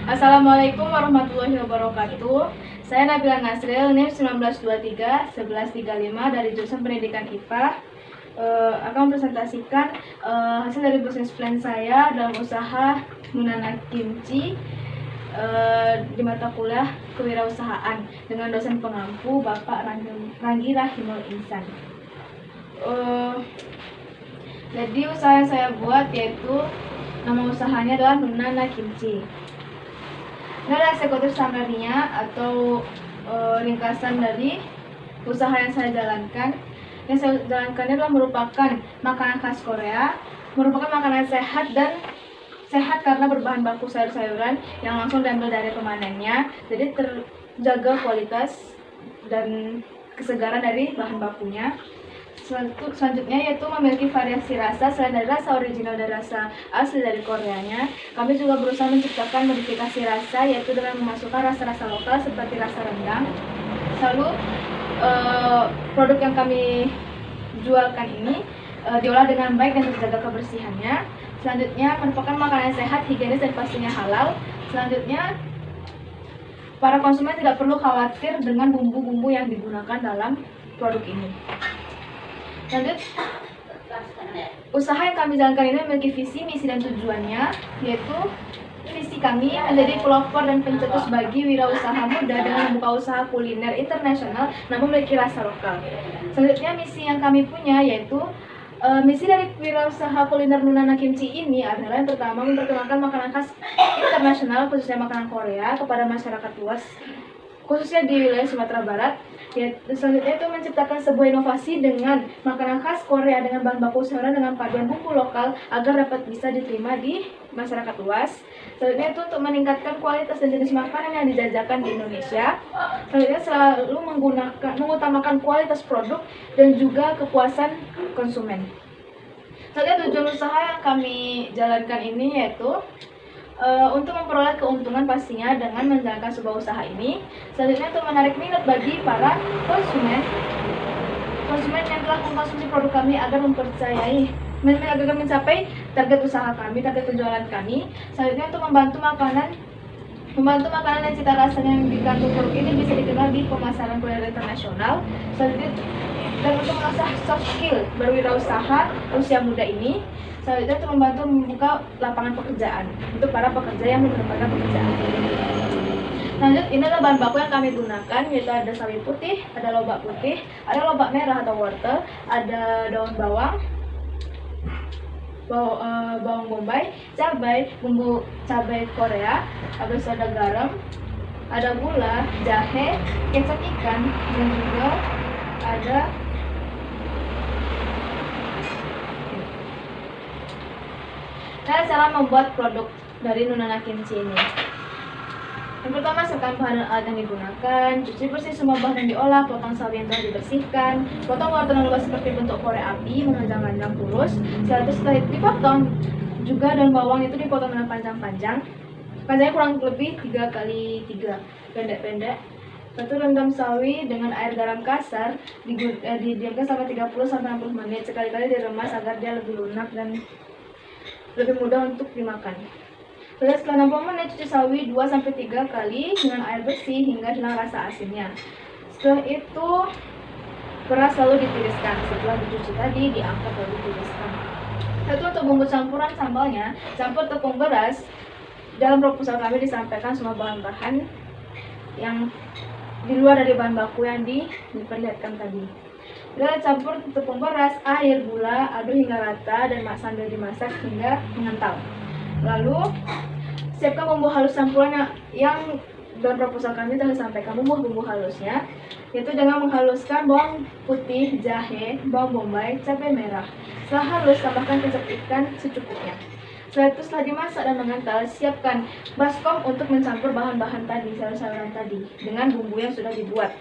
Assalamualaikum warahmatullahi wabarakatuh. Saya Nabila Nasril, NIM 1923 1135 dari jurusan Pendidikan IPA. Akan mempresentasikan hasil dari bisnis plan saya dalam usaha Nunana Kimchi di mata kuliah kewirausahaan dengan dosen pengampu Bapak Ranggi Rahimul Insan. Jadi usaha yang saya buat yaitu nama usahanya adalah Nunana Kimchi. Ini adalah eksekutif summary-nya atau ringkasan dari usaha yang saya jalankan. Yang saya jalankan adalah merupakan makanan khas Korea, merupakan makanan sehat dan sehat karena berbahan baku sayur-sayuran yang langsung diambil dari pemanennya, jadi terjaga kualitas dan kesegaran dari bahan bakunya. Selanjutnya yaitu memiliki variasi rasa selain dari rasa original dan rasa asli dari Koreanya. Kami juga berusaha menciptakan modifikasi rasa yaitu dengan memasukkan rasa-rasa lokal seperti rasa rendang. Lalu produk yang kami jualkan ini diolah dengan baik dan terjaga kebersihannya. Selanjutnya merupakan makanan sehat, higienis dan pastinya halal. Selanjutnya para konsumen tidak perlu khawatir dengan bumbu-bumbu yang digunakan dalam produk ini. Lanjut, usaha yang kami jalankan ini memiliki visi, misi, dan tujuannya, yaitu visi kami menjadi pelopor dan pencetus bagi wirausaha muda dengan membuka usaha kuliner internasional namun memiliki rasa lokal. Selanjutnya, misi yang kami punya yaitu misi dari wirausaha kuliner Nunana Kimchi ini adalah yang pertama memperkenalkan makanan khas internasional khususnya makanan Korea kepada masyarakat luas khususnya di wilayah Sumatera Barat. Selanjutnya itu menciptakan sebuah inovasi dengan makanan khas Korea dengan bahan baku sayuran dengan paduan bumbu lokal agar dapat bisa diterima di masyarakat luas. Selanjutnya itu untuk meningkatkan kualitas dan jenis makanan yang dijajakan di Indonesia. Selanjutnya selalu mengutamakan kualitas produk dan juga kepuasan konsumen. Selanjutnya tujuan usaha yang kami jalankan ini yaitu untuk memperoleh keuntungan pastinya dengan menjalankan sebuah usaha ini. Selanjutnya untuk menarik minat bagi para konsumen yang telah mengkonsumsi produk kami agar agar mencapai target usaha kami, target penjualan kami. Selanjutnya untuk membantu makanan dan cita rasanya yang dikandung produk ini bisa dikenal di pemasaran kuliner internasional. Selanjutnya dan untuk mengasah soft skill berwirausaha usia muda ini. Selanjutnya untuk membantu membuka lapangan pekerjaan untuk para pekerja yang belum mendapatkan pekerjaan. Lanjut, ini adalah bahan baku yang kami gunakan, yaitu ada sawi putih, ada lobak putih, ada lobak merah atau wortel, ada daun bawang, bawang bombay, cabai, bumbu cabai Korea, habis ada garam, ada gula, jahe, kecap ikan, dan juga ada cara membuat produk dari Nunana Kimchi ini. Yang pertama, siapkan bahan alat yang digunakan, cuci bersih semua bahan yang diolah, potong sawi yang telah dibersihkan, potong wortel yang luas seperti bentuk korek api, memanjang-panjang lurus. Setelah itu dipotong, juga daun bawang itu dipotong dengan panjang-panjang. Panjangnya kurang lebih 3x3, pendek-pendek. Lalu rendam sawi dengan air garam kasar, didiamkan selama 30-60 menit. Sekali-kali diremas agar dia lebih lunak dan lebih mudah untuk dimakan. Lalu setelah 60 menit cuci sawi 2-3 kali dengan air bersih hingga hilang rasa asinnya. Setelah itu beras lalu ditiriskan. Setelah dicuci tadi diangkat lalu ditiriskan. Lalu untuk bumbu campuran sambalnya, campur tepung beras. Dalam proposal kami disampaikan semua bahan-bahan yang di luar dari bahan baku yang diperlihatkan tadi. Lalu campur tepung beras, air, gula, aduk hingga rata dan sambil dimasak hingga mengental. Lalu siapkan bumbu halus campuran yang dalam proposal kami telah disampaikan bumbu halusnya, yaitu dengan menghaluskan bawang putih, jahe, bawang bombay, cabai merah. Setelah halus, tambahkan kecap ikan secukupnya. Setelah dimasak dan mengental, siapkan baskom untuk mencampur bahan-bahan tadi, sayur-sayuran tadi dengan bumbu yang sudah dibuat.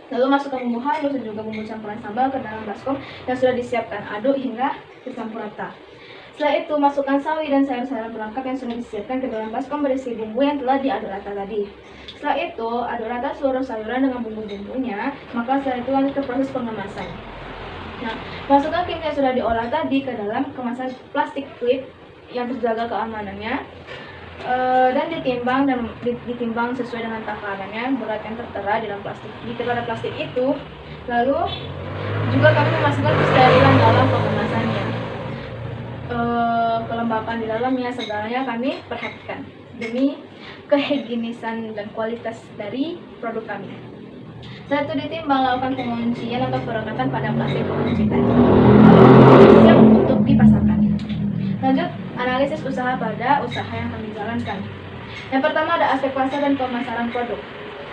Lalu masukkan bumbu halus dan juga bumbu campuran sambal ke dalam baskom yang sudah disiapkan, aduk hingga tercampur rata. Setelah itu masukkan sawi dan sayur-sayuran pelengkap yang sudah disiapkan ke dalam baskom berisi bumbu yang telah diaduk rata tadi. Setelah itu aduk rata seluruh sayuran dengan bumbu-bumbunya, maka setelah itu lanjut ke proses pengemasan. Nah, masukkan kimchi yang sudah diolah tadi ke dalam kemasan plastik klip yang terjaga keamanannya. dan ditimbang sesuai dengan takarannya, berat yang tertera di dalam plastik itu. Lalu juga kami memasukkan kesterilan dalam pengemasannya, kelembapan di dalamnya, segalanya kami perhatikan demi kehigienisan dan kualitas dari produk kami. Setelah itu ditimbang, lakukan penguncian atau perekatan pada plastik pengunci tadi, siap untuk dipasarkan. Lanjut, analisis usaha pada usaha yang kami jalankan. Yang pertama ada aspek pasar dan pemasaran produk.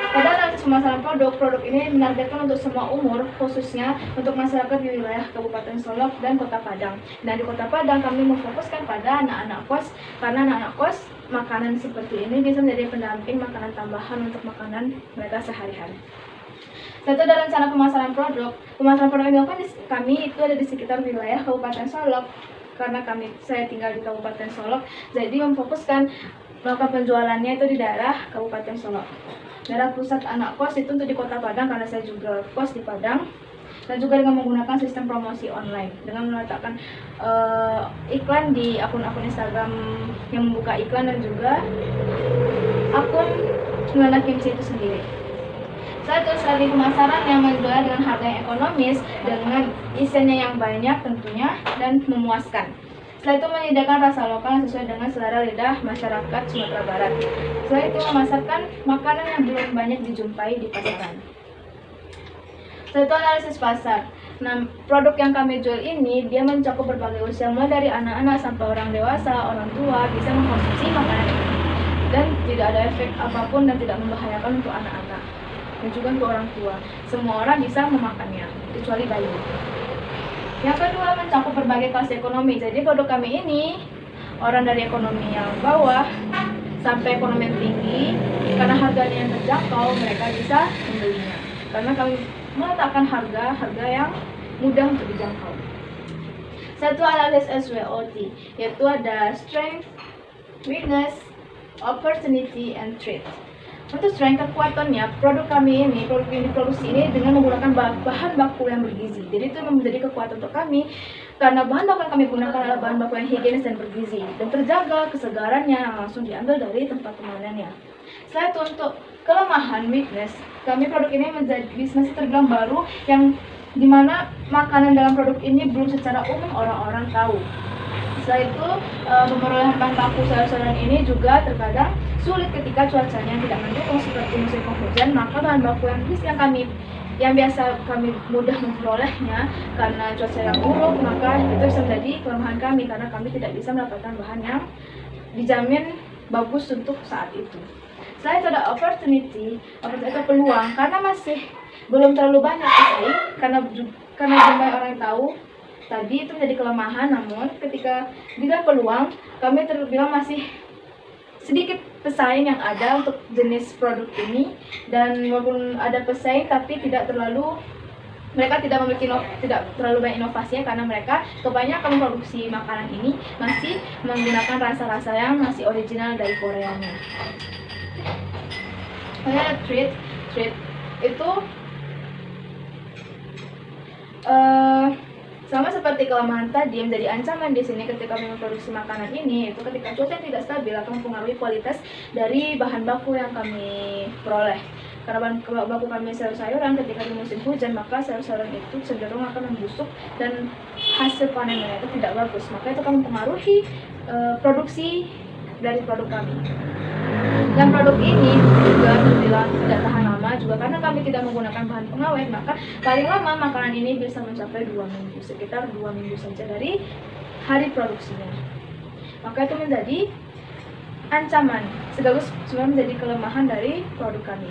Pada analisis pemasaran produk ini menargetkan untuk semua umur, khususnya untuk masyarakat di wilayah Kabupaten Solok dan Kota Padang. Dan di Kota Padang kami memfokuskan pada anak-anak kos, karena anak-anak kos makanan seperti ini bisa menjadi pendamping makanan tambahan untuk makanan mereka sehari-hari. Satu dalam rencana pemasaran produk yang dilakukan kami itu ada di sekitar wilayah Kabupaten Solok. Karena saya tinggal di Kabupaten Solok, jadi memfokuskan melakukan penjualannya itu di daerah Kabupaten Solok. Daerah pusat anak kos itu untuk di Kota Padang, karena saya juga kos di Padang. Dan juga dengan menggunakan sistem promosi online, dengan meletakkan iklan di akun-akun Instagram yang membuka iklan, dan juga akun Nunana Kimchi itu sendiri. Satu, strategi pemasaran yang menjual dengan harga yang ekonomis, dengan isiannya yang banyak tentunya, dan memuaskan. Setelah itu menyediakan rasa lokal yang sesuai dengan selera lidah masyarakat Sumatera Barat. Setelah itu memasarkan makanan yang belum banyak dijumpai di pasaran. Setelah itu analisis pasar. Nah, produk yang kami jual ini dia mencakup berbagai usia, mulai dari anak-anak sampai orang dewasa, orang tua bisa mengkonsumsi makanan ini, dan tidak ada efek apapun dan tidak membahayakan untuk anak-anak dan juga untuk orang tua. Semua orang bisa memakannya, kecuali bayi. Yang kedua, mencakup berbagai kelas ekonomi. Jadi produk kami ini orang dari ekonomi yang bawah sampai ekonomi yang tinggi, karena harganya yang terjangkau mereka bisa membelinya, karena kami meletakkan harga yang mudah untuk dijangkau. Satu, analisis SWOT, yaitu ada strength, weakness, opportunity, and threat. Untuk strength, kekuatannya, produk yang diproduksi ini dengan menggunakan bahan baku yang bergizi. Jadi itu menjadi kekuatan untuk kami, karena bahan baku yang kami gunakan adalah bahan baku yang higienis dan bergizi, dan terjaga kesegarannya yang langsung diambil dari tempat pemanennya. Setelah itu, untuk kelemahan, weakness, produk ini masih terbilang baru, yang dimana makanan dalam produk ini belum secara umum orang-orang tahu. Setelah itu, pemerolehan bahan baku sayur-sayuran ini juga terkadang sulit ketika cuacanya tidak mendukung seperti musim penghujan. Maka bahan baku yang biasa kami mudah memperolehnya karena cuaca yang buruk, maka itu bisa menjadi kelemahan kami, karena kami tidak bisa mendapatkan bahan yang dijamin bagus untuk saat itu. Setelah itu ada opportunity itu peluang, karena masih belum terlalu banyak pesaing, karena jumlah orang yang tahu tadi itu menjadi kelemahan. Namun ketika bila peluang, kami terbilang masih sedikit pesaing yang ada untuk jenis produk ini, dan walaupun ada pesaing tapi mereka tidak terlalu banyak inovasinya, karena mereka kebanyakan memproduksi makanan ini masih menggunakan rasa-rasa yang masih original dari Koreanya. Kemudian treat itu sama seperti kelemahan tadi, yang menjadi ancaman di sini ketika memproduksi makanan ini, itu ketika cuaca yang tidak stabil akan mempengaruhi kualitas dari bahan baku yang kami peroleh. Karena bahan baku kami sayur-sayuran, ketika di musim hujan, maka sayur-sayuran itu cenderung akan membusuk dan hasil panennya itu tidak bagus. Maka itu akan mempengaruhi produksi dari produk kami. Dan produk ini juga terbilang tidak tahan lama juga, karena kami tidak menggunakan bahan pengawet, maka paling lama makanan ini bisa mencapai 2 minggu, sekitar 2 minggu saja dari hari produksinya. Maka itu menjadi ancaman, sekaligus sebenarnya menjadi kelemahan dari produk kami.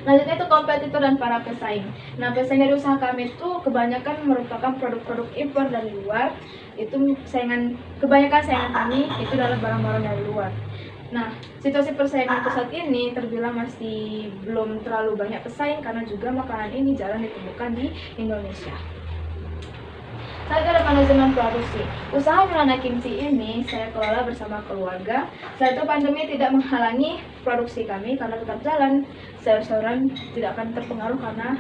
Lanjutnya itu kompetitor dan para pesaing. Nah, pesaing dari usaha kami itu kebanyakan merupakan produk-produk impor dari luar. Itu kebanyakan saingan kami itu adalah barang-barang dari luar. Nah, situasi persaingan untuk saat ini terbilang masih belum terlalu banyak pesaing, karena juga makanan ini jarang ditemukan di Indonesia. Saat ada manajemen produksi, usaha Nunana Kimchi ini saya kelola bersama keluarga. Setelah itu pandemi tidak menghalangi produksi kami, karena tetap jalan. Sayur-sayuran tidak akan terpengaruh karena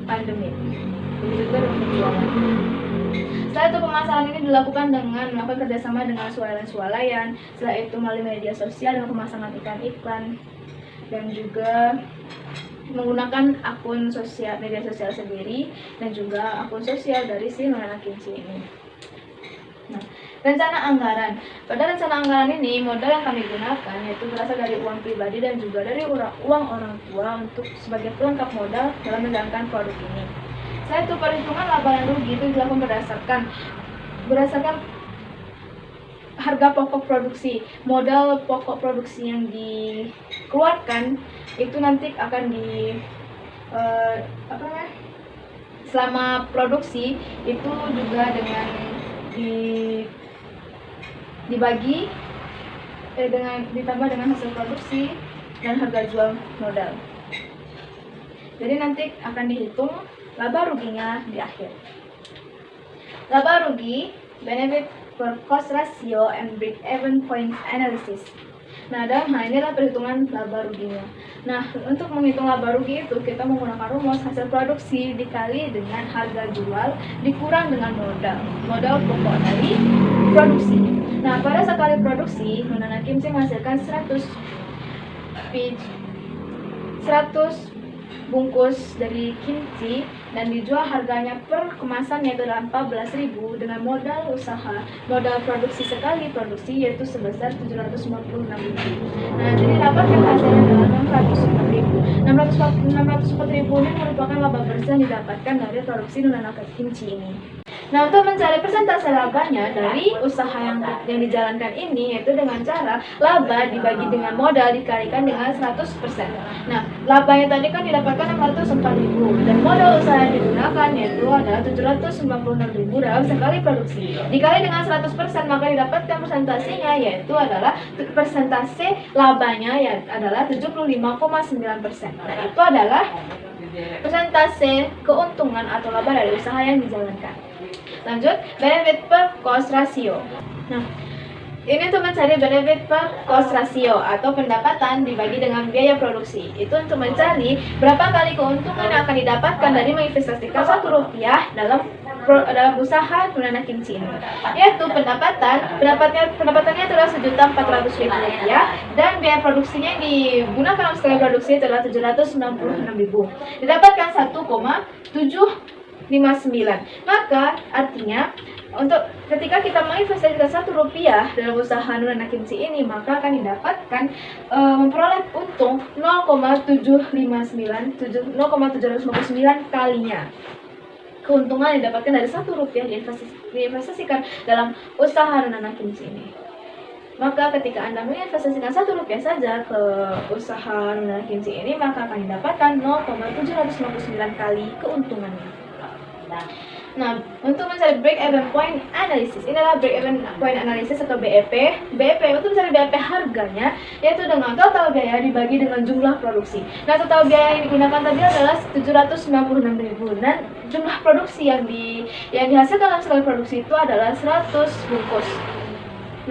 pandemi. Begitu juga dengan penjualan. Setelah itu pemasaran ini dilakukan dengan melakukan kerjasama dengan swalayan-swalayan, setelah itu melalui media sosial dengan pemasangan iklan-iklan, dan juga menggunakan akun sosial media sosial sendiri dan juga akun sosial dari si Nona Kimchi ini. Nah, rencana anggaran. Pada rencana anggaran ini, modal yang kami gunakan yaitu berasal dari uang pribadi dan juga dari uang orang tua untuk sebagai pelengkap modal dalam menjalankan produk ini. Setelah itu perhitungan laba dan rugi itu dilakukan berdasarkan harga pokok produksi. Modal pokok produksi yang dikeluarkan itu nanti akan selama produksi itu juga dengan dibagi ditambah dengan hasil produksi dan harga jual modal. Jadi nanti akan dihitung laba ruginya di akhir. Laba rugi, benefit per cost ratio and break even point analysis. Nah, dalam hal ini adalah perhitungan laba ruginya. Nah, untuk menghitung laba rugi itu kita menggunakan rumus hasil produksi dikali dengan harga jual dikurang dengan modal pokok dari produksi. Nah, pada sekali produksi, Nona Kimchi menghasilkan 100 bungkus dari kimchi dan dijual harganya per kemasan yaitu adalah 14.000 dengan modal produksi sekali produksi yaitu sebesar 756.000. Nah, jadi dapatkan hasilnya adalah 604.000 ini merupakan laba bersih yang didapatkan dari produksi Nona Kimchi ini. Nah, untuk mencari persentase labanya dari usaha yang dijalankan ini yaitu dengan cara laba dibagi dengan modal dikalikan dengan 100%. Nah, labanya tadi kan didapatkan 604.000 dan modal usaha yang digunakan yaitu adalah 796.000 dalam sekali produksi. Dikali dengan 100% maka didapatkan persentasenya yaitu adalah persentase labanya ya adalah 75,9%. Nah, itu adalah persentase keuntungan atau laba dari usaha yang dijalankan. Lanjut, benefit per cost ratio. Nah, ini untuk mencari benefit per cost ratio atau pendapatan dibagi dengan biaya produksi. Itu untuk mencari berapa kali keuntungan yang akan didapatkan dari menginvestasikan Rp1 dalam usaha Nona Kimchi ini. Yaitu pendapatannya adalah Rp1.400.000 dan biaya produksinya yang digunakan dalam sekali produksi adalah Rp796.000. Didapatkan 1,759. Maka artinya untuk ketika kita menginvestasikan Rp1 dalam usaha Nona Kimchi ini maka akan didapatkan memperoleh untung 0,759 kalinya keuntungan yang didapatkan dari Rp1 diinvestasikan dalam usaha Nona Kimchi ini. Maka ketika Anda menginvestasikan Rp1 saja ke usaha Nona Kimchi ini maka akan didapatkan 0,759 kali keuntungannya. Nah, untuk mencari break even point analysis, ini adalah break even point analysis atau BEP. BEP untuk mencari BEP harganya yaitu dengan total biaya dibagi dengan jumlah produksi. Nah, total biaya yang digunakan tadi adalah 796.000 dan jumlah produksi yang dihasilkan dalam sekali produksi itu adalah 100 bungkus.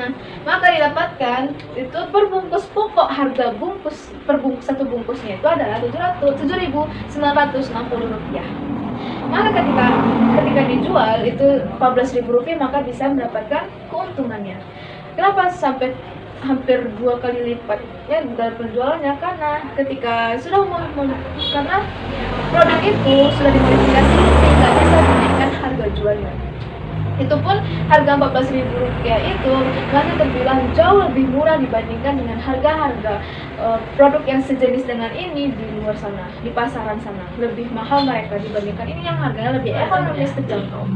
Nah, maka didapatkan itu per bungkus pokok harga satu bungkusnya itu adalah Rp7.960. Maka ketika dijual itu Rp14.000 maka bisa mendapatkan keuntungannya. Kenapa sampai hampir 2 kali lipatnya dalam penjualannya? Karena ketika karena produk itu sudah dimodifikasi sehingga bisa dinaikkan harga jualnya. Itu pun harga Rp14.000 itu masih terbilang jauh lebih murah dibandingkan dengan harga-harga produk yang sejenis dengan ini di luar sana, di pasaran sana. Lebih mahal mereka dibandingkan ini yang harganya lebih ekonomis terjangkau.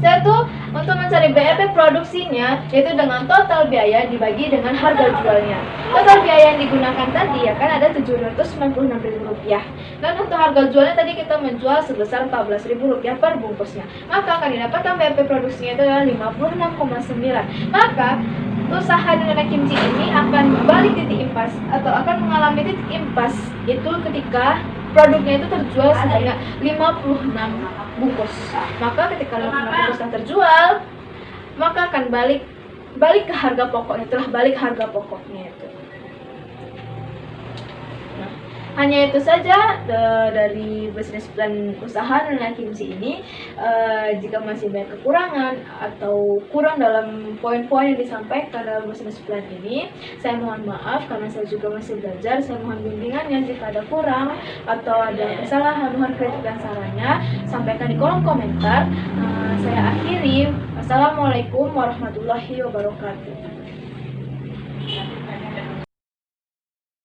Satu, untuk mencari BEP produksinya yaitu dengan total biaya dibagi dengan harga jualnya. Total biaya yang digunakan tadi ya kan ada Rp796.000 dan untuk harga jualnya tadi kita menjual sebesar Rp14.000 per bungkusnya. Maka akan didapatkan BEP produksinya itu adalah 56,9. Maka usaha Nona Kimchi ini akan balik titik impas atau akan mengalami titik impas itu ketika produknya itu terjual sebanyak 56 bungkus. Maka ketika 56 bungkus yang terjual, maka akan balik ke harga pokoknya, telah balik harga pokoknya itu. Nah, Hanya itu saja dari bisnis plan usaha Nona Kimchi ini. Jika masih banyak kekurangan atau kurang dalam poin-poin yang disampaikan dalam bisnis plan ini, saya mohon maaf karena saya juga masih belajar. Saya mohon bimbingannya jika ada kurang atau ada kesalahan, mohon kritik dan sarannya sampaikan di kolom komentar. Saya akhiri. Assalamualaikum warahmatullahi wabarakatuh.